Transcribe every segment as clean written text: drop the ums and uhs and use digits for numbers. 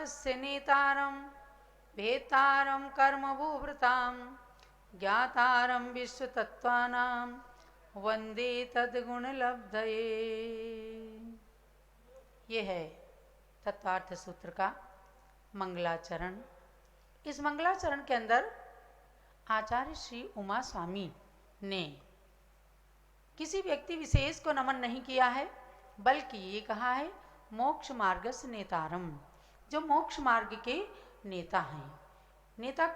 मार्गस्य नेतारं भेतारं कर्मभूभृतां ज्ञातारं विश्वतत्त्वानां वंदे तद्गुणलब्धये। ये है तत्वार्थ सूत्र का मंगलाचरण। इस मंगलाचरण के अंदर आचार्य श्री उमा स्वामी ने किसी व्यक्ति विशेष को नमन नहीं किया है, बल्कि ये कहा है मोक्ष मार्गस्य नेतारम, जो मोक्ष मार्ग के नेता हैं। नेता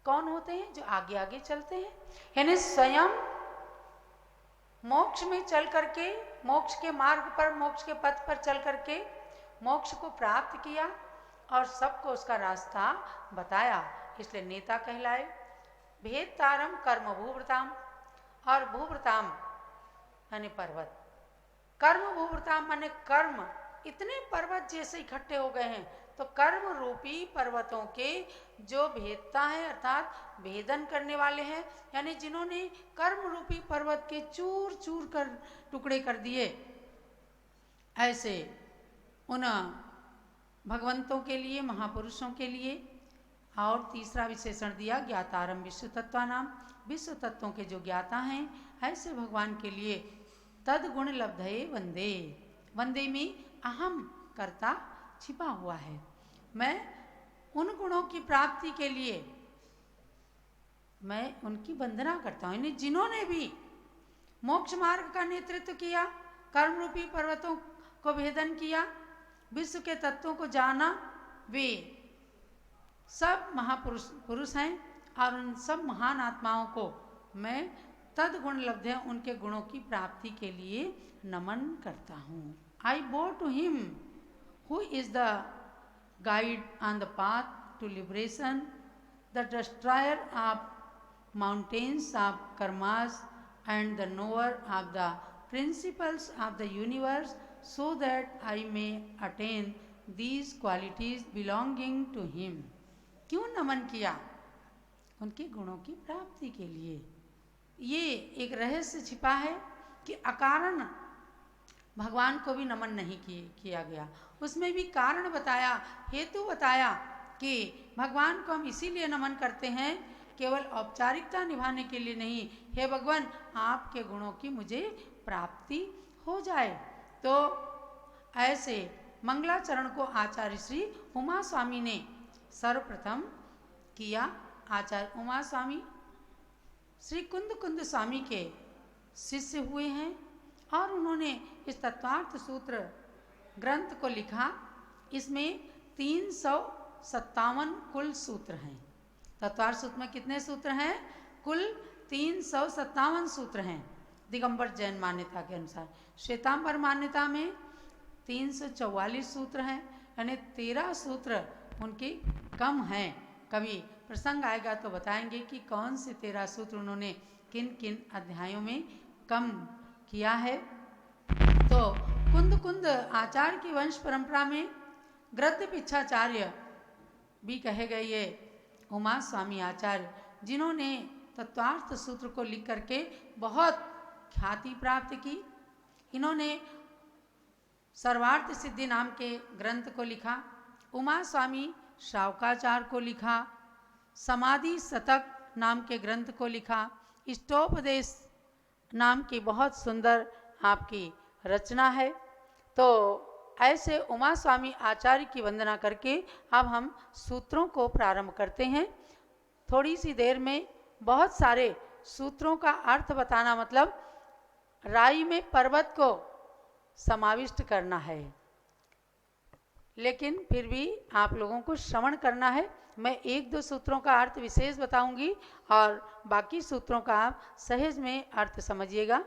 कौन होते हैं? जो आगे आगे चलते हैं, यानी स्वयं मोक्ष में चल करके, मोक्ष के मार्ग पर, मोक्ष के पथ पर चल करके मोक्ष को प्राप्त किया और सबको उसका रास्ता बताया, इसलिए नेता कहलाए। भेद तारम कर्म भूव्रताम, और भूव्रताम माने पर्वत, कर्म भूव्रताम माने कर्म, इतने पर्वत जैसे इकट्ठे हो गए हैं, तो कर्म रूपी पर्वतों के जो भेदता है अर्थात भेदन करने वाले हैं, यानी जिन्होंने कर्म रूपी पर्वत के चूर चूर कर टुकड़े कर दिए, ऐसे उन भगवंतों के लिए, महापुरुषों के लिए। और तीसरा विशेषण दिया ज्ञातारम विश्व तत्वानाम, विश्व तत्वों के जो ज्ञाता हैं ऐसे भगवान के लिए तद्गुण लब्धये वंदे, वंदे में अहम कर्ता छिपा हुआ है। मैं उन गुणों की प्राप्ति के लिए मैं उनकी वंदना करता हूँ, यानी जिन्होंने भी मोक्ष मार्ग का नेतृत्व किया, कर्म रूपी पर्वतों को भेदन किया, विश्व के तत्वों को जाना, वे सब महापुरुष हैं और उन सब महान आत्माओं को मैं तद्गुण लब्ध है उनके गुणों की प्राप्ति के लिए नमन करता हूँ। I bow to him who is the guide on the path to liberation, the destroyer of mountains of karmas and the knower of the principles of the universe, so that I may attain these qualities belonging to him। क्यों नमन किया? उनके गुणों की प्राप्ति के लिए। ये एक रहस्य छिपा है कि अकारण भगवान को भी नमन नहीं किया गया, उसमें भी कारण बताया, हेतु बताया कि भगवान को हम इसीलिए नमन करते हैं, केवल औपचारिकता निभाने के लिए नहीं, हे भगवान आपके गुणों की मुझे प्राप्ति हो जाए। तो ऐसे मंगलाचरण को आचार्य श्री उमा स्वामी ने सर्वप्रथम किया। आचार्य उमा स्वामी श्री कुंद कुंद स्वामी के शिष्य हुए हैं और उन्होंने इस तत्वार्थ सूत्र ग्रंथ को लिखा। इसमें 357 कुल सूत्र हैं। तत्वार्थ सूत्र में कितने सूत्र हैं? कुल 357 सूत्र हैं दिगंबर जैन मान्यता के अनुसार। श्वेतांबर मान्यता में 344 सूत्र हैं, यानी 13 सूत्र उनके कम हैं। कभी प्रसंग आएगा तो बताएंगे कि कौन से 13 सूत्र उन्होंने किन किन अध्यायों में कम किया है। तो कुंद कुंद आचार्य की वंश परंपरा में गद्य पिच्छाचार्य भी कहे गए ये उमा स्वामी आचार्य, जिन्होंने तत्वार्थ सूत्र को लिख करके बहुत ख्याति प्राप्त की। इन्होंने सर्वार्थ सिद्धि नाम के ग्रंथ को लिखा, उमा स्वामी श्रावकाचार्य को लिखा, समाधि शतक नाम के ग्रंथ को लिखा, इष्टोपदेश नाम की बहुत सुंदर आपकी रचना है। तो ऐसे उमा स्वामी आचार्य की वंदना करके अब हम सूत्रों को प्रारंभ करते हैं। थोड़ी सी देर में बहुत सारे सूत्रों का अर्थ बताना, मतलब राई में पर्वत को समाविष्ट करना है, लेकिन फिर भी आप लोगों को श्रवण करना है। मैं 1-2 सूत्रों का अर्थ विशेष बताऊंगी और बाकी सूत्रों का आप सहज में अर्थ समझिएगा।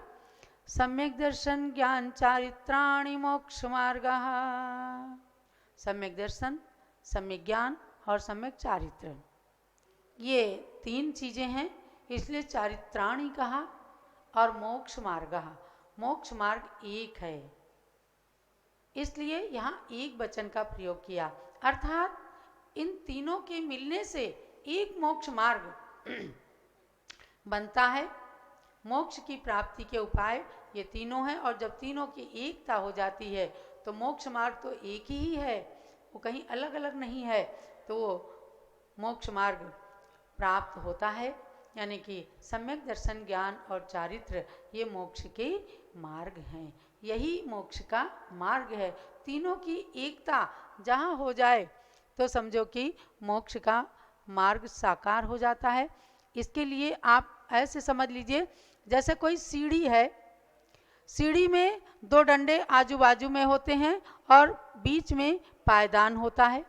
सम्यक दर्शन ज्ञान चारित्राणि मोक्ष मार्गः। सम्यक दर्शन, सम्यक ज्ञान और सम्यक चारित्र, ये 3 चीजें हैं, इसलिए चारित्राणि कहा। और मोक्ष मार्गः, मोक्ष मार्ग एक है, इसलिए यहाँ एक वचन का प्रयोग किया, अर्थात इन तीनों के मिलने से एक मोक्ष मार्ग बनता है। मोक्ष की प्राप्ति के उपाय ये तीनों हैं, और जब तीनों की एकता हो जाती है तो मोक्ष मार्ग तो एक ही है, वो कहीं अलग अलग नहीं है, तो वो मोक्ष मार्ग प्राप्त होता है। यानी कि सम्यक दर्शन, ज्ञान और चारित्र ये मोक्ष के मार्ग हैं। यही मोक्ष का मार्ग है। तीनों की एकता जहाँ हो जाए तो समझो कि मोक्ष का मार्ग साकार हो जाता है। इसके लिए आप ऐसे समझ लीजिए, जैसे कोई सीढ़ी है, सीढ़ी में दो डंडे आजू बाजू में होते हैं और बीच में पायदान होता है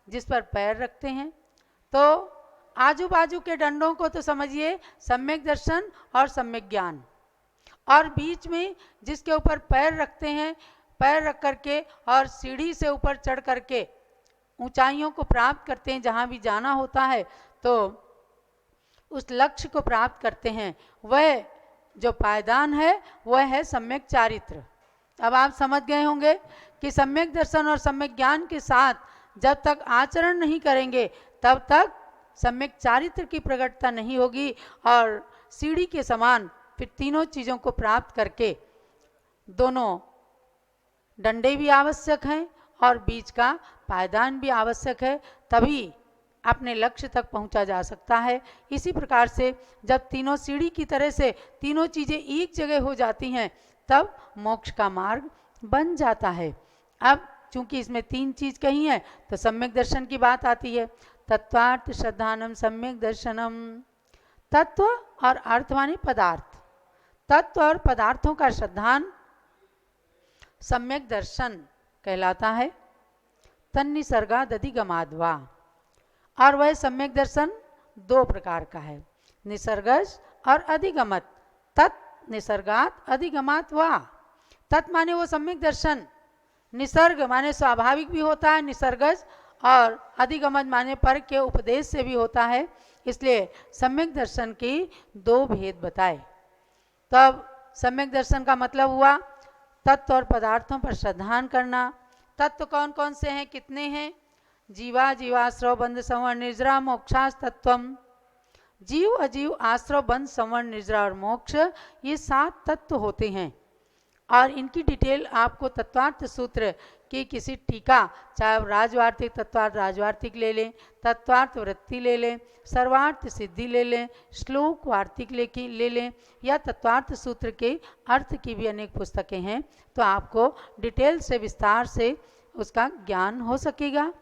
जिस पर पैर रखते हैं। तो आजू बाजू के डंडों को तो समझिए सम्यक दर्शन और सम्यक ज्ञान, और बीच में जिसके ऊपर पैर रखते हैं, पैर रख करके और सीढ़ी से ऊपर चढ़ करके ऊंचाइयों को प्राप्त करते हैं, जहाँ भी जाना होता है तो उस लक्ष्य को प्राप्त करते हैं, वह जो पायदान है वह है सम्यक चारित्र। अब आप समझ गए होंगे कि सम्यक दर्शन और सम्यक ज्ञान के साथ जब तक आचरण नहीं करेंगे तब तक सम्यक चारित्र की प्रकटता नहीं होगी, और सीढ़ी के समान फिर तीनों चीज़ों को प्राप्त करके दोनों डंडे भी आवश्यक हैं और बीच का पायदान भी आवश्यक है, तभी अपने लक्ष्य तक पहुंचा जा सकता है। इसी प्रकार से जब तीनों सीढ़ी की तरह से तीनों चीज़ें एक जगह हो जाती हैं तब मोक्ष का मार्ग बन जाता है। अब चूंकि इसमें तीन चीज़ कही है तो सम्यक दर्शन की बात आती है। तत्वार्थ श्रद्धानम सम्यक दर्शनम। तत्व और अर्थ माने पदार्थ, तत्व और पदार्थों का श्रद्धान सम्यक दर्शन कहलाता है। तन्निसर्गाद अधिगमाद्वा, और वह सम्यक दर्शन दो प्रकार का है, निसर्गज और अधिगमत। तत् निसर्गात अधिगमात वा। तत् माने वो सम्यक दर्शन, निसर्ग माने स्वाभाविक भी होता है निसर्गज, और अधिगमत माने पर के उपदेश से भी होता है। इसलिए सम्यक दर्शन की दो भेद बताए। तब सम्यक दर्शन का मतलब हुआ तत्व और पदार्थों पर श्रद्धान करना। तत्व कौन कौन से हैं, कितने हैं? जीवा जीवाश्रव बंध संवरण निजरा मोक्षास तत्वम। जीव अजीव आश्रव बंध संवरण निजरा और मोक्ष, ये 7 तत्व होते हैं, और इनकी डिटेल आपको तत्वार्थ सूत्र की किसी टीका, चाहे राजवार्तिक तत्वार्थ राजवार्तिक ले लें, तत्वार्थ वृत्ति ले लें, सर्वार्थ सिद्धि ले लें, श्लोक वार्तिक ले लें, या तत्वार्थ सूत्र के अर्थ की भी अनेक पुस्तकें हैं, तो आपको डिटेल से विस्तार से उसका ज्ञान हो सकेगा।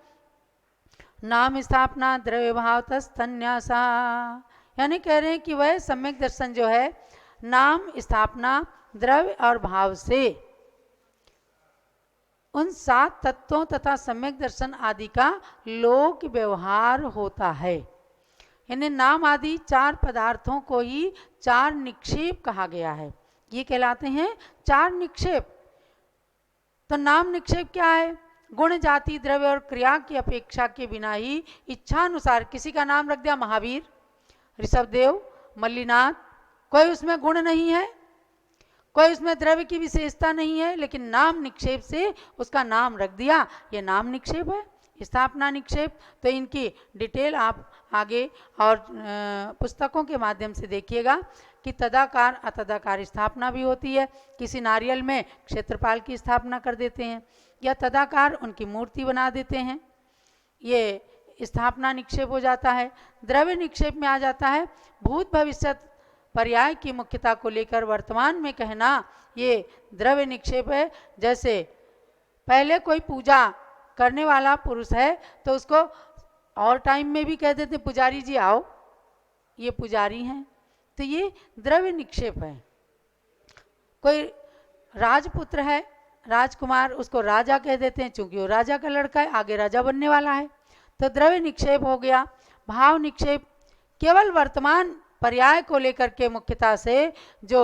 नाम स्थापना द्रव्य भाव तन्यासा, यानी कह रहे हैं कि वह सम्यक दर्शन जो है नाम स्थापना द्रव्य और भाव से उन 7 तत्वों तथा सम्यक दर्शन आदि का लोक व्यवहार होता है। यानी नाम आदि 4 पदार्थों को ही 4 निक्षेप कहा गया है, ये कहलाते हैं 4 निक्षेप। तो नाम निक्षेप क्या है? गुण जाति द्रव्य और क्रिया की अपेक्षा के बिना ही इच्छानुसार किसी का नाम रख दिया महावीर, ऋषभदेव, मल्लीनाथ, कोई उसमें गुण नहीं है, कोई उसमें द्रव्य की विशेषता नहीं है, लेकिन नाम निक्षेप से उसका नाम रख दिया, ये नाम निक्षेप है, स्थापना निक्षेप। तो इनकी डिटेल आप आगे और पुस्तकों के माध्यम से देखिएगा कि तदाकार अतदाकार स्थापना भी होती है। किसी नारियल में क्षेत्रपाल की स्थापना कर देते हैं, या तदाकार उनकी मूर्ति बना देते हैं, ये स्थापना निक्षेप हो जाता है। द्रव्य निक्षेप में आ जाता है भूत भविष्यत पर्याय की मुख्यता को लेकर वर्तमान में कहना, ये द्रव्य निक्षेप है। जैसे पहले कोई पूजा करने वाला पुरुष है तो उसको और टाइम में भी कह देते पुजारी जी आओ, ये पुजारी हैं, तो ये द्रव्य निक्षेप है। कोई राजपुत्र है, राजकुमार, उसको राजा कह देते हैं क्योंकि वो राजा का लड़का है, आगे राजा बनने वाला है, तो द्रव्य निक्षेप हो गया। भाव निक्षेप केवल वर्तमान पर्याय को लेकर के मुख्यता से जो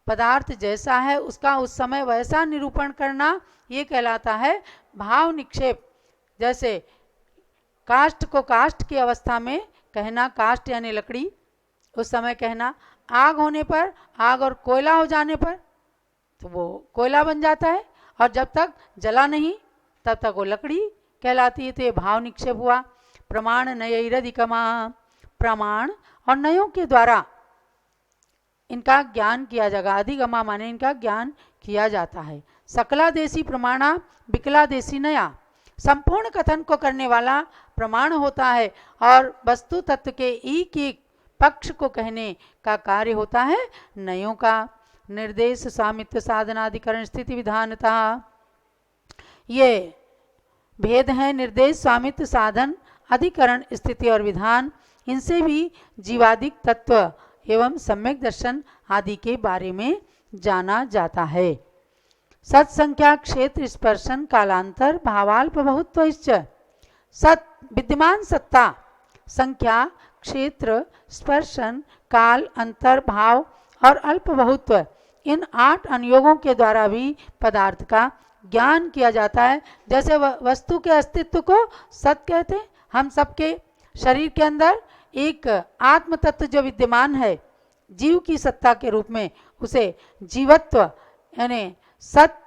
पदार्थ जैसा है उसका उस समय वैसा निरूपण करना, ये कहलाता है भाव निक्षेप। जैसे काष्ठ को काष्ठ की अवस्था में कहना, काष्ठ यानी लकड़ी, उस समय कहना, आग होने पर, आग और कोयला हो जाने पर तो वो कोयला बन जाता है, और जब तक जला नहीं तब तक वो लकड़ी कहलाती है। तो ये भाव निक्षेप हुआ। प्रमाण नयैरधिकमा, प्रमाण और नयों के द्वारा इनका ज्ञान किया जाएगा। अधिगमा माने इनका ज्ञान किया जाता है। सकला देशी प्रमाणा विकला देशी नया, संपूर्ण कथन को करने वाला प्रमाण होता है और वस्तु तत्व के एक एक पक्ष को कहने का कार्य होता है नयों का। निर्देश स्वामित्व साधनाधिकरण स्थिति विधानता, ये भेद है निर्देश स्वामित्व साधन अधिकरण स्थिति और विधान। इनसे भी जीवादिक तत्व एवं सम्यक दर्शन आदि के बारे में जाना जाता है। सत्संख्या क्षेत्र स्पर्शन कालांतर भावाल्प बहुत्वश्च, सत विद्यमान सत्ता, संख्या, क्षेत्र, स्पर्शन, काल, अंतर, भाव और अल्प बहुत्व, इन 8 अनुयोगों के द्वारा भी पदार्थ का ज्ञान किया जाता है। जैसे वस्तु के अस्तित्व को सत कहते हैं। हम सबके शरीर के अंदर एक आत्म तत्व जो विद्यमान है जीव की सत्ता के रूप में, उसे जीवत्व यानी सत,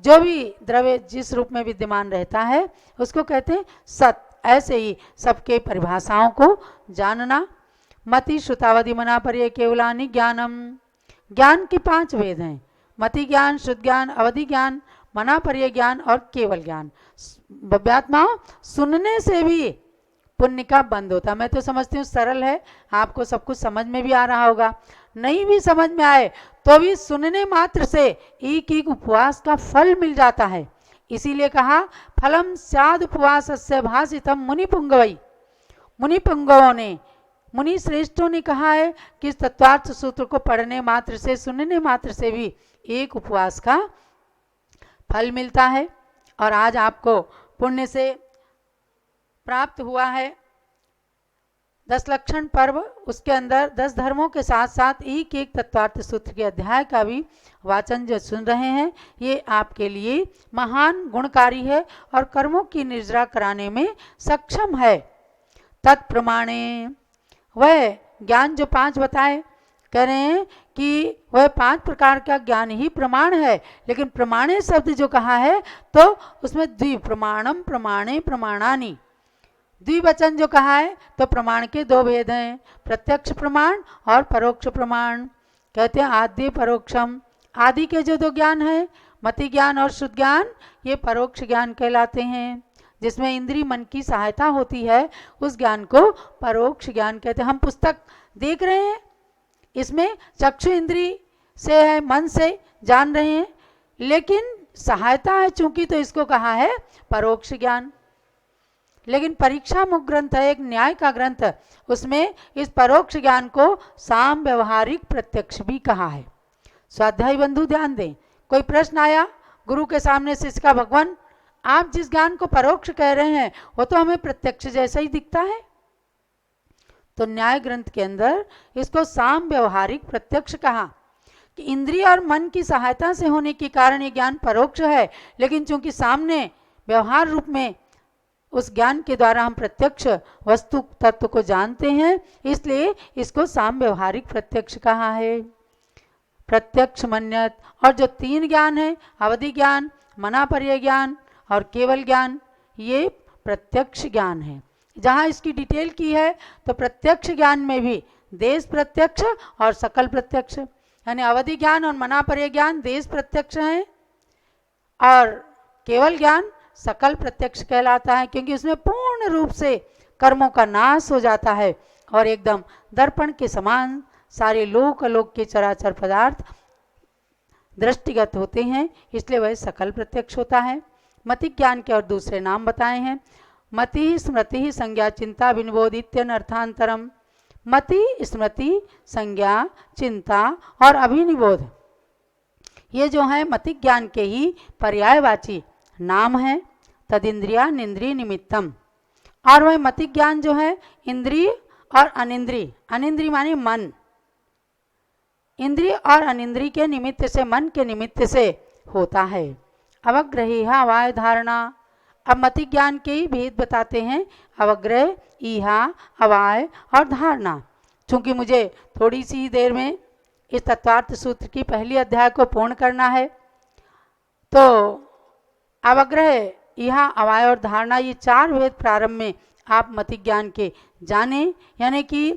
जो भी द्रव्य जिस रूप में विद्यमान रहता है उसको कहते हैं सत। ऐसे ही सबके परिभाषाओं को जानना। मति श्रुतावधि मना पर्य केवलानि ज्ञानम, ज्ञान के 5 भेद हैं। मति ज्ञान, शुद्ध ज्ञान, अवधि ज्ञान, मना पर्य ज्ञान और केवल ज्ञान। भव्यात्माओं, सुनने से भी पुण्य का बंद होता। मैं तो समझती हूँ सरल है, आपको सब कुछ समझ में भी आ रहा होगा। नहीं भी समझ में आए तो भी सुनने मात्र से एक एक उपवास का फल मिल जाता है। इसीलिए कहा फलम स्याद उपवासस्य भासितम मुनि पुंगवई। मुनि पुंगवों ने, मुनि श्रेष्ठों ने कहा है कि इस तत्वार्थ सूत्र को पढ़ने मात्र से, सुनने मात्र से भी एक उपवास का फल मिलता है। और आज आपको पुण्य से प्राप्त हुआ है 10 लक्षण पर्व, उसके अंदर 10 धर्मों के साथ साथ एक एक तत्वार्थ सूत्र के अध्याय का भी वाचन जो सुन रहे हैं, ये आपके लिए महान गुणकारी है और कर्मों की निर्जरा कराने में सक्षम है। तत्प्रमाणे, वह ज्ञान जो 5 बताए, कह रहे हैं कि वह 5 प्रकार का ज्ञान ही प्रमाण है। लेकिन प्रमाणे शब्द जो कहा है तो उसमें द्वि प्रमाणम प्रमाणे प्रमाणानि, द्विवचन जो कहा है तो प्रमाण के 2 भेद हैं, प्रत्यक्ष प्रमाण और परोक्ष प्रमाण। कहते हैं आद्य परोक्षम, आदि के जो 2 ज्ञान है मति ज्ञान और शुद्ध ज्ञान, ये परोक्ष ज्ञान कहलाते हैं। जिसमें इंद्रिय मन की सहायता होती है उस ज्ञान को परोक्ष ज्ञान कहते हैं। हम पुस्तक देख रहे हैं, इसमें चक्षु इंद्रिय से है, मन से जान रहे हैं, लेकिन सहायता है चूंकि, तो इसको कहा है परोक्ष ज्ञान। लेकिन परीक्षा मुख ग्रंथ है, एक न्याय का ग्रंथ, उसमें इस परोक्ष ज्ञान को साम व्यवहारिक प्रत्यक्ष भी कहा है। स्वाध्यायी बंधु ध्यान दें, कोई प्रश्न आया गुरु के सामने शिष्य का, भगवान आप जिस ज्ञान को परोक्ष कह रहे हैं वो तो हमें प्रत्यक्ष जैसा ही दिखता है। तो न्याय ग्रंथ के अंदर इसको साम व्यवहारिक प्रत्यक्ष कहा कि इंद्रिय और मन की सहायता से होने के कारण ये ज्ञान परोक्ष है, लेकिन चूंकि सामने व्यवहार रूप में उस ज्ञान के द्वारा हम प्रत्यक्ष वस्तु तत्व को जानते हैं, इसलिए इसको साम व्यवहारिक प्रत्यक्ष कहा है। प्रत्यक्ष मन्यत, और जो 3 ज्ञान है, अवधि ज्ञान, मनापर्य ज्ञान और केवल ज्ञान, ये प्रत्यक्ष ज्ञान है। जहाँ इसकी डिटेल की है तो प्रत्यक्ष ज्ञान में भी देश प्रत्यक्ष और सकल प्रत्यक्ष, यानी अवधि ज्ञान और मनापर्य ज्ञान देश प्रत्यक्ष है और केवल ज्ञान सकल प्रत्यक्ष कहलाता है, क्योंकि उसमें पूर्ण रूप से कर्मों का नाश हो जाता है और एकदम दर्पण के समान सारे लोक अलोक के चराचर पदार्थ दृष्टिगत होते हैं, इसलिए वह सकल प्रत्यक्ष होता है। मति ज्ञान के और दूसरे नाम बताए हैं। मति स्मृति संज्ञा चिंता विनिबोधित्यन अर्थांतरम। मति स्मृति संज्ञा चिंता और अभिनिबोध, ये जो है मति ज्ञान के ही पर्यायवाची नाम है। तदिंद्रिया निंद्रिय निमित्तम, और वह मति ज्ञान जो है इंद्रिय और अनिंद्रिय, अनिंद्रिय माने मन, इंद्रिय और अनिंद्रिय के निमित्त से, मन के निमित्त से होता है। अवग्रह अवाय धारणा, अब मति ज्ञान के ही भेद बताते हैं, अवग्रह, ईहा, अवाय और धारणा। चूंकि मुझे थोड़ी सी देर में इस तत्वार्थ सूत्र की पहली अध्याय को पूर्ण करना है, तो अवग्रह, ईहा, अवाय और धारणा, ये 4 भेद प्रारंभ में आप मति ज्ञान के जाने, यानी कि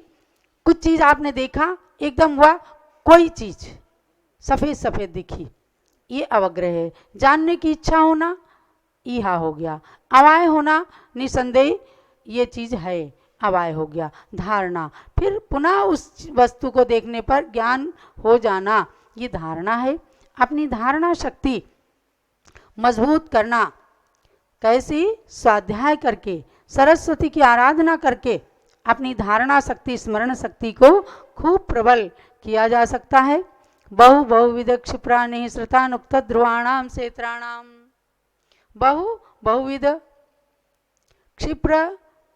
कुछ चीज आपने देखा, एकदम हुआ कोई चीज सफेद सफेद दिखी, ये अवग्रह है। जानने की इच्छा होना, ईहा हो गया। अवाय होना निसंदेह ये चीज है, अवाय हो गया। धारणा, फिर पुनः उस वस्तु को देखने पर ज्ञान हो जाना, ये धारणा है। अपनी धारणा शक्ति मजबूत करना, कैसे? स्वाध्याय करके, सरस्वती की आराधना करके अपनी धारणा शक्ति, स्मरण शक्ति को खूब प्रबल किया जा सकता है। बहु बहुविध क्षिप्राणि श्रुतानुक्त ध्रुवाणाम क्षेत्राणाम, बहुविध क्षिप्र,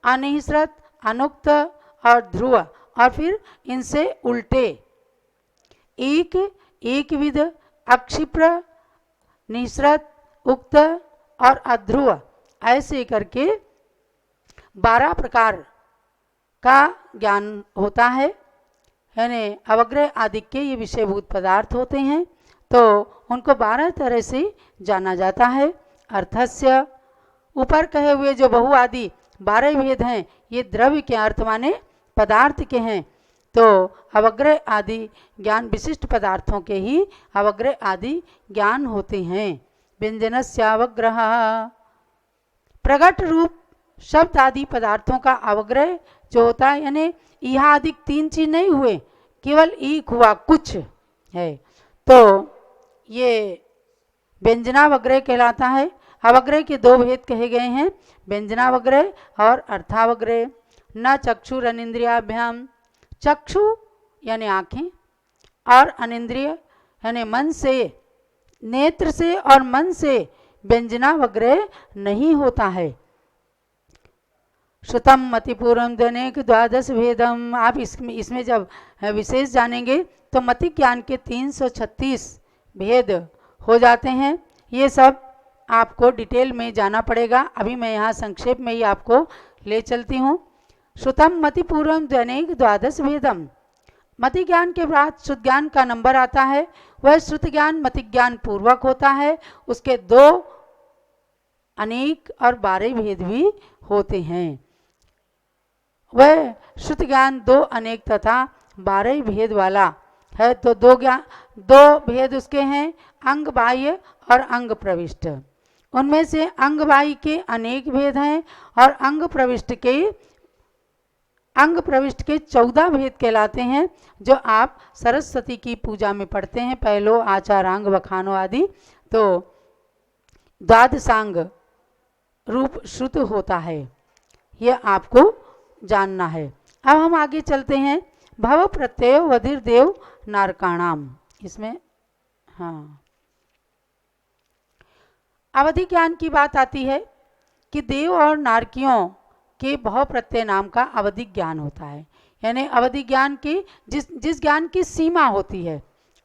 अनिश्रत, अनुक्त और ध्रुव, और फिर इनसे उल्टे एक विध, अक्षिप्र, निश्रत, उक्त और अध्रुव, ऐसे करके 12 प्रकार का ज्ञान होता है। यानी अवग्रह आदि के ये विषयभूत पदार्थ होते हैं, तो उनको 12 तरह से जाना जाता है। अर्थस्य, ऊपर कहे हुए जो बहु आदि 12 भेद हैं, ये द्रव्य के अर्थ माने पदार्थ के हैं। तो अवग्रह आदि ज्ञान विशिष्ट पदार्थों के ही अवग्रह आदि ज्ञान होते हैं। व्यंजनस्यावग्रह, प्रगट रूप शब्द आदि पदार्थों का अवग्रह जो होता है, यानी यह अधिक 3 चीज नहीं हुए, केवल एक हुआ, कुछ है, तो ये व्यंजनावग्रह कहलाता है। अवग्रह के 2 भेद कहे गए हैं, व्यंजनावग्रह और अर्थावग्रह। न चक्षुर अनिंद्रियाभ्याम, चक्षु यानी आँखें और अनिंद्रिय यानी मन से, नेत्र से और मन से व्यंजनावग्रह नहीं होता है। श्रुतम मतिपूर्वम ध्वनेक 12 भेदम, आप इसमें जब विशेष जानेंगे तो मति ज्ञान के 336 भेद हो जाते हैं। ये सब आपको डिटेल में जाना पड़ेगा, अभी मैं यहाँ संक्षेप में ही आपको ले चलती हूँ। श्रुतम मतिपूर्वम ध्वनेक 12 भेदम, मति ज्ञान के बाद श्रुत ज्ञान का नंबर आता है, वह श्रुत ज्ञान मति ज्ञान पूर्वक होता है। उसके 2 अनेक और 12 भेद भी होते हैं। वह श्रुत ज्ञान 2 अनेक तथा 12 भेद वाला है। तो 2 भेद उसके हैं, अंग बाह्य और अंग प्रविष्ट। उनमें से अंग बाह्य के अनेक भेद हैं और अंग प्रविष्ट के 14 भेद कहलाते हैं, जो आप सरस्वती की पूजा में पढ़ते हैं, पहलो आचारांग वखानो आदि। तो द्वादशांग रूप श्रुत होता है, यह आपको जानना है। अब हम आगे चलते हैं। भव प्रत्यय वधिर देव नारकाणाम, इसमें हाँ अवधि ज्ञान की बात आती है कि देव और नारकियों के भव प्रत्यय नाम का अवधि ज्ञान होता है। यानी अवधि ज्ञान की जिस ज्ञान की सीमा होती है,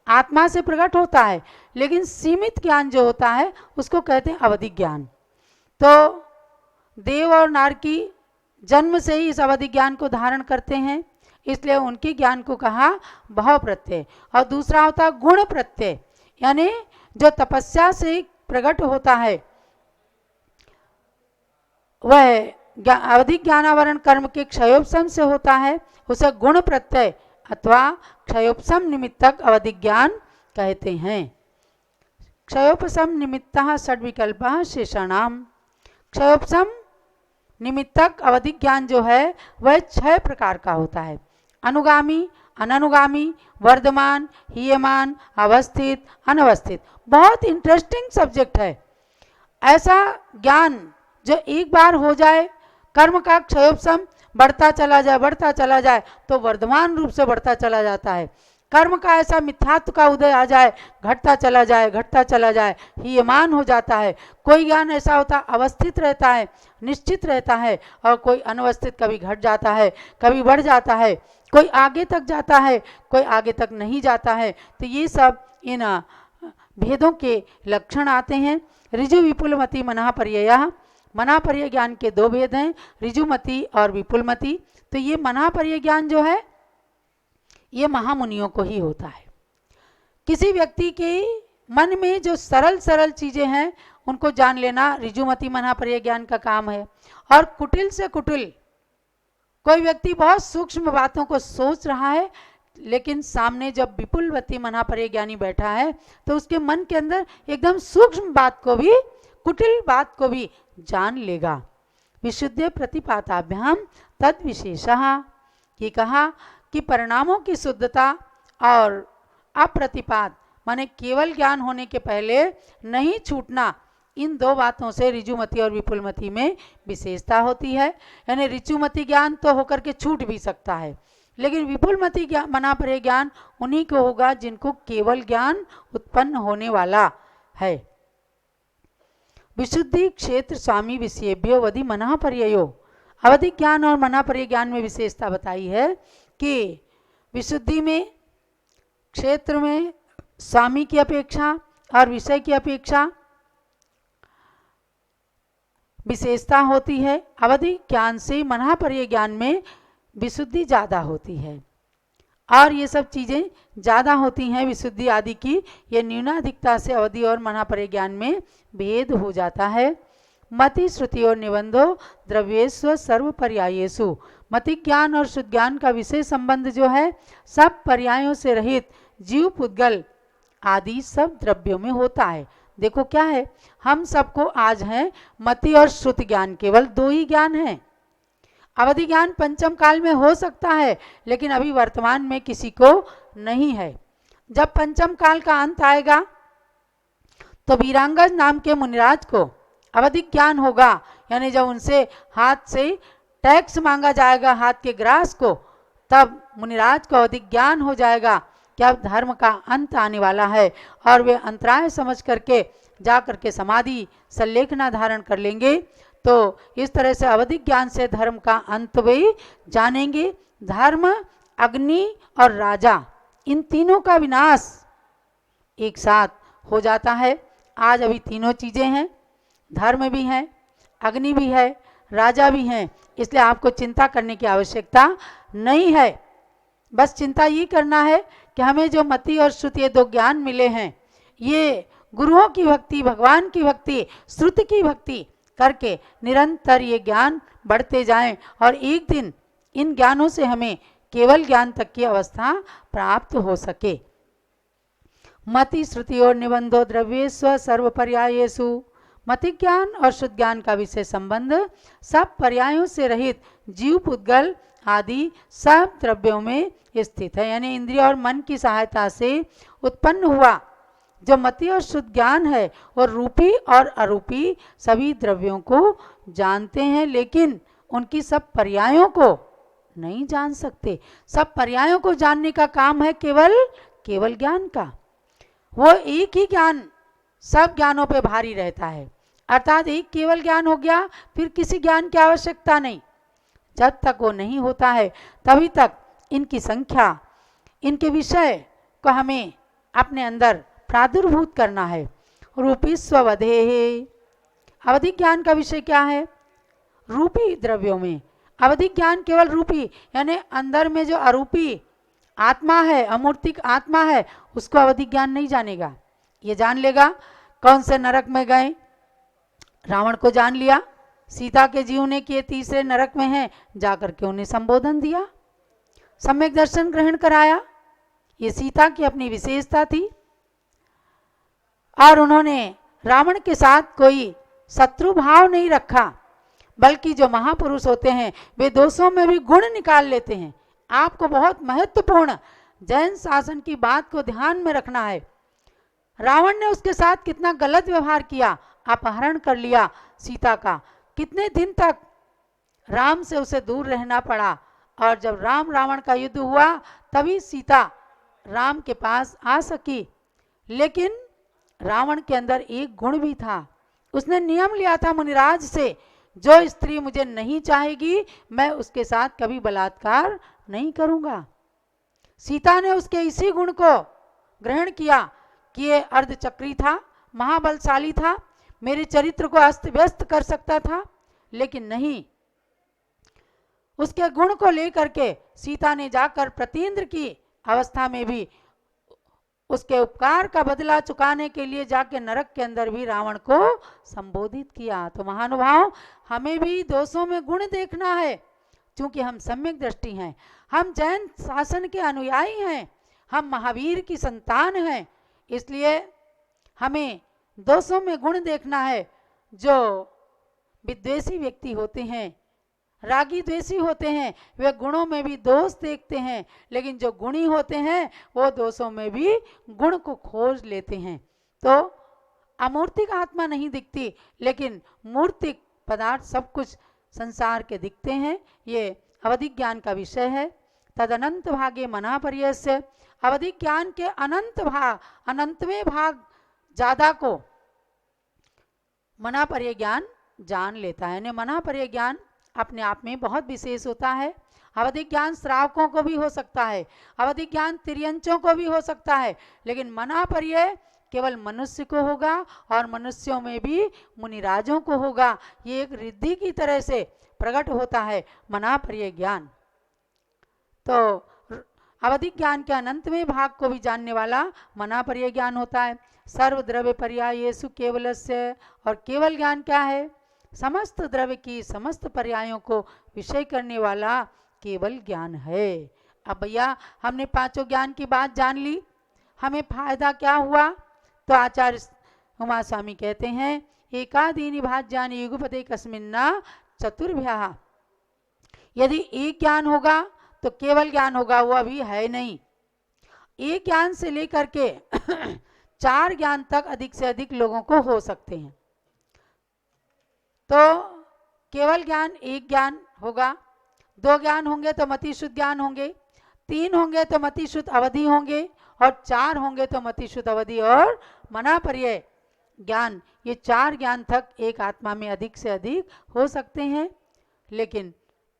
आत्मा से प्रकट होता है, लेकिन सीमित ज्ञान जो होता है उसको कहते हैं अवधि ज्ञान। तो देव और नारकी जन्म से ही इस अवधि ज्ञान को धारण करते हैं, इसलिए उनके ज्ञान को कहा भव प्रत्यय। और दूसरा होता है गुण प्रत्यय, यानी जो तपस्या से प्रकट होता है, वह अवधि ज्ञानावरण कर्म के क्षयोपशम से होता है, उसे गुण प्रत्यय अथवा क्षयोपशम निमित्तक अवधि ज्ञान कहते हैं। क्षयोपशम निमित्तः षड्विकल्पः शेषाणाम, क्षयोपशम निमित्तक अवधि ज्ञान जो है वह 6 प्रकार का होता है। अनुगामी, अननुगामी, वर्धमान, हीयमान, अवस्थित, अनवस्थित। बहुत इंटरेस्टिंग सब्जेक्ट है। ऐसा ज्ञान जो एक बार हो जाए, कर्म का क्षयोपशम बढ़ता चला जाए तो वर्धमान रूप से बढ़ता चला जाता है। कर्म का ऐसा मिथ्यात्व का उदय आ जाए, घटता चला जाए, हीयमान हो जाता है। कोई ज्ञान ऐसा होता अवस्थित रहता है, निश्चित रहता है, और कोई अनवस्थित, कभी घट जाता है, कभी बढ़ जाता है, कोई आगे तक जाता है, कोई आगे तक नहीं जाता है। तो ये सब इन भेदों के लक्षण आते हैं। ऋजु विपुलमति मनापर्ययः, मनापर्यय ज्ञान के 2 भेद हैं, ऋजुमति और विपुलमति। तो ये मनापर्यय ज्ञान जो है ये महामुनियों को ही होता है। किसी व्यक्ति के मन में जो सरल चीजें हैं उनको जान लेना ऋजुमति मनापर्यय ज्ञान का काम है। और कुटिल से कुटिल कोई व्यक्ति बहुत सूक्ष्म बातों को सोच रहा है, लेकिन सामने जब विपुलवती मनापर्यय ज्ञानी बैठा है तो उसके मन के अंदर एकदम सूक्ष्म बात को भी, कुटिल बात को भी जान लेगा। विशुद्ध प्रतिपाताभ्याम तद विशेषः, ये कहा कि परिणामों की शुद्धता और अप्रतिपात माने केवल ज्ञान होने के पहले नहीं छूटना, इन दो बातों से ऋजुमति और विपुलमति में विशेषता होती है। यानी ऋजुमति ज्ञान तो होकर के छूट भी सकता है, लेकिन विपुलमति ज्ञान मना परे ज्ञान उन्हीं को होगा जिनको केवल ज्ञान उत्पन्न होने वाला है। विशुद्धि क्षेत्र स्वामी विषयेभ्यो वधि मना पर्ययो, अवधि ज्ञान और मना पर्य ज्ञान में विशेषता बताई है कि विशुद्धि में क्षेत्र में स्वामी की अपेक्षा और विषय की अपेक्षा विशेषता होती है। अवधि ज्ञान से मना पर्य ज्ञान में विशुद्धि ज़्यादा होती है, और ये सब चीज़ें ज़्यादा होती हैं विशुद्धि आदि की। ये न्यूनाधिकता से अवधि और मना पर्य ज्ञान में भेद हो जाता है। मति श्रुति और निबंधो द्रव्येषु सर्व पर्यायेषु, मति ज्ञान और शुद्ध ज्ञान का विषय संबंध जो है सब पर्यायों से रहित जीव पुद्गल आदि सब द्रव्यों में होता है। देखो क्या है, हम सबको आज हैं मति और श्रुति ज्ञान, केवल दो ही ज्ञान हैं। अवधि ज्ञान पंचम काल में हो सकता है, लेकिन अभी वर्तमान में किसी को नहीं है। जब पंचम काल का अंत आएगा तो वीरांगज नाम के मुनिराज को अवधि ज्ञान होगा, यानी जब उनसे हाथ से टैक्स मांगा जाएगा हाथ के ग्रास को, तब मुनिराज को अवधि ज्ञान हो जाएगा कि अब धर्म का अंत आने वाला है, और वे अंतराय समझ करके जा करके समाधि संलेखना धारण कर लेंगे। तो इस तरह से अवधि ज्ञान से धर्म का अंत वे जानेंगे। धर्म, अग्नि और राजा, इन तीनों का विनाश एक साथ हो जाता है। आज अभी तीनों चीज़ें हैं, धर्म भी है, अग्नि भी है, राजा भी हैं, इसलिए आपको चिंता करने की आवश्यकता नहीं है। बस चिंता ये करना है कि हमें जो मति और श्रुति दो ज्ञान मिले हैं, ये गुरुओं की भक्ति, भगवान की भक्ति, श्रुति की भक्ति करके निरंतर ये ज्ञान बढ़ते जाएं, और एक दिन इन ज्ञानों से हमें केवल ज्ञान तक की अवस्था प्राप्त हो सके। मति श्रुति और निबंधो द्रव्येषु सर्व पर्यायेषु, मति ज्ञान और शुद्ध ज्ञान का विषय संबंध सब पर्यायों से रहित जीव पुद्गल आदि सब द्रव्यों में स्थित है। यानी इंद्रिय और मन की सहायता से उत्पन्न हुआ जो मति और शुद्ध ज्ञान है, और रूपी और अरूपी सभी द्रव्यों को जानते हैं, लेकिन उनकी सब पर्यायों को नहीं जान सकते। सब पर्यायों को जानने का काम है केवल ज्ञान का। वो एक ही ज्ञान सब ज्ञानों पे भारी रहता है, अर्थात एक केवल ज्ञान हो गया, फिर किसी ज्ञान की आवश्यकता नहीं। जब तक वो नहीं होता है तभी तक इनकी संख्या, इनके विषय को हमें अपने अंदर प्रादुर्भूत करना है। रूपी स्ववधे, अवधि ज्ञान का विषय क्या है? रूपी द्रव्यों में अवधि ज्ञान केवल रूपी, यानी अंदर में जो अरूपी आत्मा है, अमूर्तिक आत्मा है, उसको अवधि ज्ञान नहीं जानेगा। ये जान लेगा कौन से नरक में गए, रावण को जान लिया, सीता के जीव ने किए तीसरे नरक में हैं, जाकर के उन्हें संबोधन दिया, सम्यक दर्शन ग्रहण कराया। ये सीता की अपनी विशेषता थी, और उन्होंने रावण के साथ कोई शत्रु भाव नहीं रखा, बल्कि जो महापुरुष होते हैं वे दोषों में भी गुण निकाल लेते हैं। आपको बहुत महत्वपूर्ण जैन शासन की बात को ध्यान में रखना है। रावण ने उसके साथ कितना गलत व्यवहार किया, अपहरण कर लिया सीता का, कितने दिन तक राम से उसे दूर रहना पड़ा, और जब राम रावण का युद्ध हुआ तभी सीता राम के पास आ सकी। लेकिन रावण के अंदर एक गुण भी था, उसने नियम लिया था मुनिराज से, जो स्त्री मुझे नहीं चाहेगी मैं उसके साथ कभी बलात्कार नहीं करूंगा। सीता ने उसके इसी गुण को ग्रहण किया कि ये अर्धचक्री था, महाबलशाली था, मेरे चरित्र को अस्त व्यस्त कर सकता था, लेकिन नहीं, उसके गुण को लेकर के सीता ने जाकर प्रतीन्द्र की अवस्था में भी उसके उपकार का बदला चुकाने के लिए जाके नरक के अंदर भी रावण को संबोधित किया। तो महानुभाव, हमें भी दोषों में गुण देखना है, क्योंकि हम सम्यक दृष्टि हैं, हम जैन शासन के अनुयायी हैं, हम महावीर की संतान हैं, इसलिए हमें दोषों में गुण देखना है। जो विद्वेषी व्यक्ति होते हैं, रागी द्वेषी होते हैं, वे गुणों में भी दोष देखते हैं, लेकिन जो गुणी होते हैं वो दोषों में भी गुण को खोज लेते हैं। तो अमूर्तिक आत्मा नहीं दिखती, लेकिन मूर्तिक पदार्थ सब कुछ संसार के दिखते हैं। ये अवधिक ज्ञान का विषय है। तदनंत भागे मनापर्यस्य, अवधिक ज्ञान के अनंतवें भाग ज्यादा को मनापर्य ज्ञान जान लेता है। यानी मनापर्य ज्ञान अपने आप में बहुत विशेष होता है। अवधिक ज्ञान श्रावकों को भी हो सकता है, अवधिक ज्ञान तिर्यंचों को भी हो सकता है, लेकिन मनापर्य केवल मनुष्य को होगा और मनुष्यों में भी मुनिराजों को होगा। ये एक रिद्धि की तरह से प्रकट होता है मनापर्य ज्ञान। तो अवधिक ज्ञान के अनंतवें भाग को भी जानने वाला मनापर्य ज्ञान होता है। सर्वद्रव्य पर्यायेषु केवलस्य, और केवल ज्ञान क्या है? समस्त द्रव्य की समस्त पर्यायों को विषय करने वाला केवल ज्ञान है। अब भैया हमने पांचों ज्ञान की बात जान ली, हमें फायदा क्या हुआ? तो आचार्य उमा स्वामी कहते हैं एकादीनि भाज्यानि युगपते कस्मिन्ना चतुर्भ्यः। यदि एक ज्ञान होगा तो केवल ज्ञान होगा, वो अभी है नहीं। एक ज्ञान से लेकर के 4 ज्ञान तक अधिक से अधिक लोगों को हो सकते हैं। तो केवल ज्ञान एक ज्ञान होगा, 2 ज्ञान होंगे तो मतिशुद्ध ज्ञान होंगे, 3 होंगे तो मतिशुद्ध अवधि होंगे, और 4 होंगे तो मतिशुद्ध अवधि और मनापर्य ज्ञान। ये 4 ज्ञान तक एक आत्मा में अधिक से अधिक हो सकते हैं। लेकिन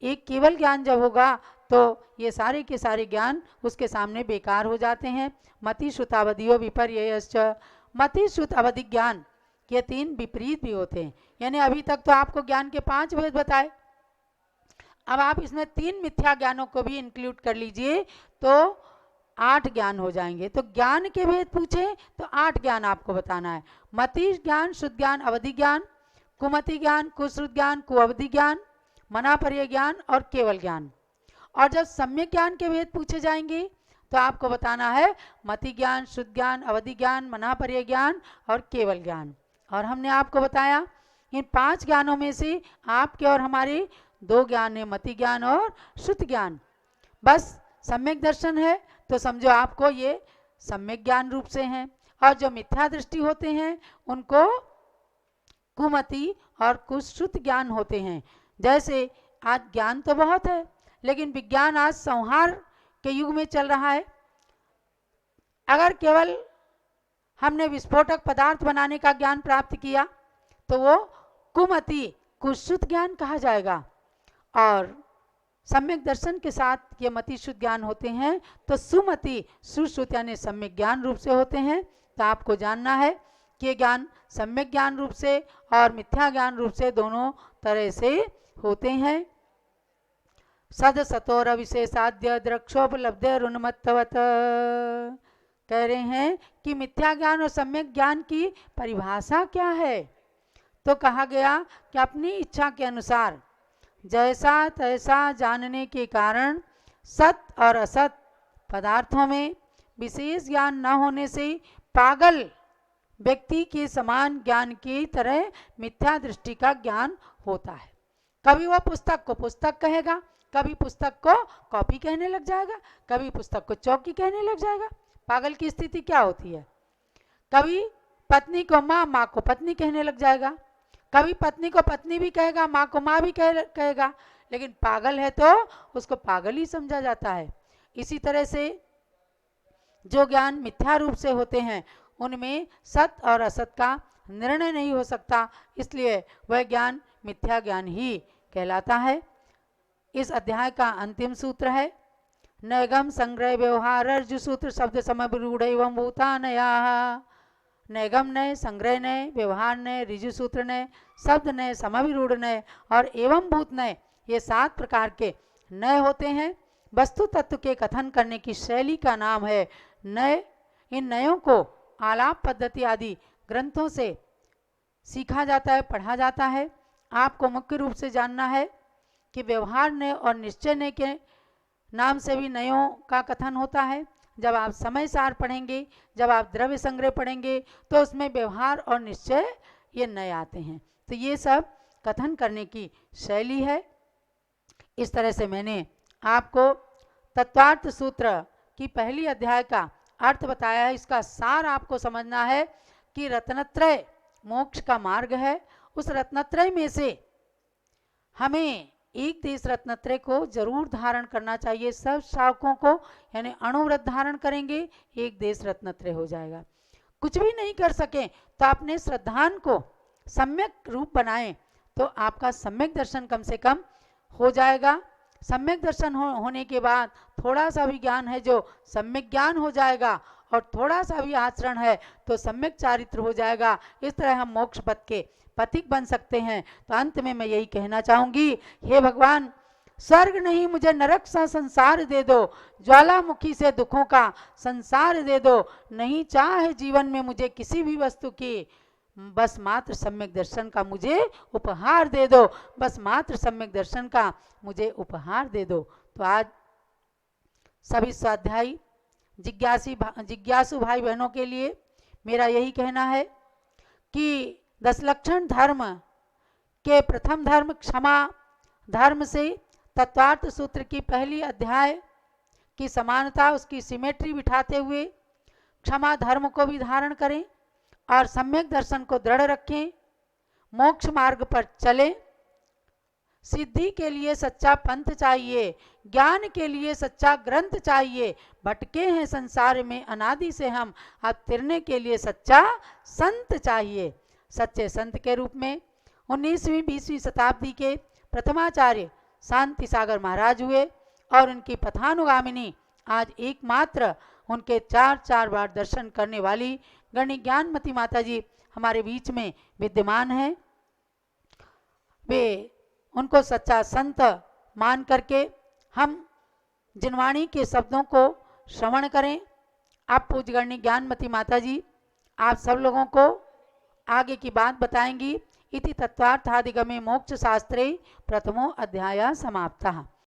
एक केवल ज्ञान जब होगा तो ये सारे के सारे ज्ञान उसके सामने बेकार हो जाते हैं। मतिश्रुत अवधियो विपर्ययश्च, मतिश्रुत अवधि ज्ञान ये 3 विपरीत भी होते हैं। यानी अभी तक तो आपको ज्ञान के 5 भेद बताए, अब आप इसमें 3 मिथ्या ज्ञानों को भी इंक्लूड कर लीजिए तो 8 ज्ञान हो जाएंगे। तो ज्ञान के भेद पूछे तो 8 ज्ञान आपको बताना है। मति ज्ञान, शुद्ध ज्ञान, अवधि ज्ञान, कुमति ज्ञान, कुश्रुत ज्ञान, कुअवधि ज्ञान, मनापर्य ज्ञान और केवल ज्ञान। और जब सम्यक ज्ञान के भेद पूछे जाएंगे तो आपको बताना है मति ज्ञान, शुद्ध ज्ञान, अवधि ज्ञान, मनापर्य ज्ञान और केवल ज्ञान। और हमने आपको बताया इन 5 ज्ञानों में से आपके और हमारे 2 ज्ञान है, मति ज्ञान और शुद्ध ज्ञान। बस सम्यक दर्शन है तो समझो आपको ये सम्यक ज्ञान रूप से हैं, और जो मिथ्या दृष्टि होते हैं उनको कुमति और कुश्रुत ज्ञान होते हैं। जैसे आज ज्ञान तो बहुत है, लेकिन विज्ञान आज संहार के युग में चल रहा है। अगर केवल हमने विस्फोटक पदार्थ बनाने का ज्ञान प्राप्त किया तो वो कुमति, कुश्रुत ज्ञान कहा जाएगा, और सम्यक दर्शन के साथ ये मति शुद्ध ज्ञान होते हैं तो सुमति, सुश्रुत यानी सम्यक ज्ञान रूप से होते हैं। तो आपको जानना है कि ये ज्ञान सम्यक ज्ञान रूप से और मिथ्या ज्ञान रूप से दोनों तरह से होते हैं। सद सतोर विशेषाद्य द्रक्षोपलब्ध रुन्मत्तवत, कह रहे हैं कि मिथ्या ज्ञान और सम्यक ज्ञान की परिभाषा क्या है? तो कहा गया कि अपनी इच्छा के अनुसार जैसा तैसा जानने के कारण सत और असत पदार्थों में विशेष ज्ञान न होने से पागल व्यक्ति के समान ज्ञान की तरह मिथ्या दृष्टि का ज्ञान होता है। कभी वह पुस्तक को पुस्तक कहेगा, कभी पुस्तक को कॉपी कहने लग जाएगा, कभी पुस्तक को चौकी कहने लग जाएगा। पागल की स्थिति क्या होती है? कभी पत्नी को माँ, माँ को पत्नी कहने लग जाएगा, कभी पत्नी को पत्नी भी कहेगा, माँ को माँ भी कहेगा, लेकिन पागल है तो उसको पागल ही समझा जाता है। इसी तरह से जो ज्ञान मिथ्या रूप से होते हैं उनमें सत और असत का निर्णय नहीं हो सकता, इसलिए वह ज्ञान मिथ्या ज्ञान ही कहलाता है। इस अध्याय का अंतिम सूत्र है नैगम संग्रह व्यवहार अर्जु सूत्र शब्द समरूढ़ एवं भूतानया। नैगम नय, संग्रह नय, व्यवहार नय, ऋजु सूत्र नय, शब्द नय, समविरूढ़ नय और एवं भूत नय, ये 7 प्रकार के नय होते हैं। वस्तु तत्व के कथन करने की शैली का नाम है नय। इन नयों को आलाप पद्धति आदि ग्रंथों से सीखा जाता है, पढ़ा जाता है। आपको मुख्य रूप से जानना है कि व्यवहार नय और निश्चय नय के नाम से भी नयों का कथन होता है। जब आप समय सार पढ़ेंगे, जब आप द्रव्य संग्रह पढ़ेंगे तो उसमें व्यवहार और निश्चय ये नए आते हैं। तो ये सब कथन करने की शैली है। इस तरह से मैंने आपको तत्वार्थ सूत्र की पहली अध्याय का अर्थ बताया है। इसका सार आपको समझना है कि रत्नत्रय मोक्ष का मार्ग है। उस रत्नत्रय में से हमें एक देश रत्नत्रय को जरूर धारण करना चाहिए। सब श्रावकों को यानी अणुव्रत धारण करेंगे, एक देश रत्नत्रय हो जाएगा। कुछ भी नहीं कर सके तो अपने श्रद्धान को सम्यक रूप बनाएं तो आपका सम्यक दर्शन कम से कम हो जाएगा। सम्यक दर्शन होने के बाद थोड़ा सा भी ज्ञान है जो सम्यक ज्ञान हो जाएगा, और थोड़ा सा भी आचरण है तो सम्यक चारित्र हो जाएगा। इस तरह हम मोक्ष पथ के पथिक बन सकते हैं। तो अंत में मैं यही कहना चाहूँगी, हे भगवान, स्वर्ग नहीं मुझे नरक सा संसार दे दो, ज्वालामुखी से दुखों का संसार दे दो, नहीं चाहे जीवन में मुझे किसी भी वस्तु की, बस मात्र सम्यक दर्शन का मुझे उपहार दे दो, बस मात्र सम्यक दर्शन का मुझे उपहार दे दो। तो आज सभी स्वाध्यायी जिज्ञासु भाई बहनों के लिए मेरा यही कहना है कि 10 लक्षण धर्म के प्रथम धर्म क्षमा धर्म से तत्वार्थ सूत्र की पहली अध्याय की समानता, उसकी सिमेट्री बिठाते हुए क्षमा धर्म को भी धारण करें और सम्यक दर्शन को दृढ़ रखें। मोक्ष मार्ग पर चलें। सिद्धि के लिए सच्चा पंथ चाहिए, ज्ञान के लिए सच्चा ग्रंथ चाहिए। भटके हैं संसार में अनादि से हम, अब तिरने के लिए सच्चा संत चाहिए। सच्चे संत के रूप में 19वीं 20वीं शताब्दी के प्रथमाचार्य शांति सागर महाराज हुए, और उनकी पथानुगामिनी आज एकमात्र उनके 4 बार दर्शन करने वाली गणी ज्ञानमती माता जी हमारे बीच में विद्यमान हैं। वे उनको सच्चा संत मान करके हम जिनवाणी के शब्दों को श्रवण करें। आप पूज्य गणी ज्ञानमती माता जी आप सब लोगों को आगे की बात बताएंगी। इति तत्वार्थादिगमे मोक्ष शास्त्रे प्रथमो अध्याय समाप्तः।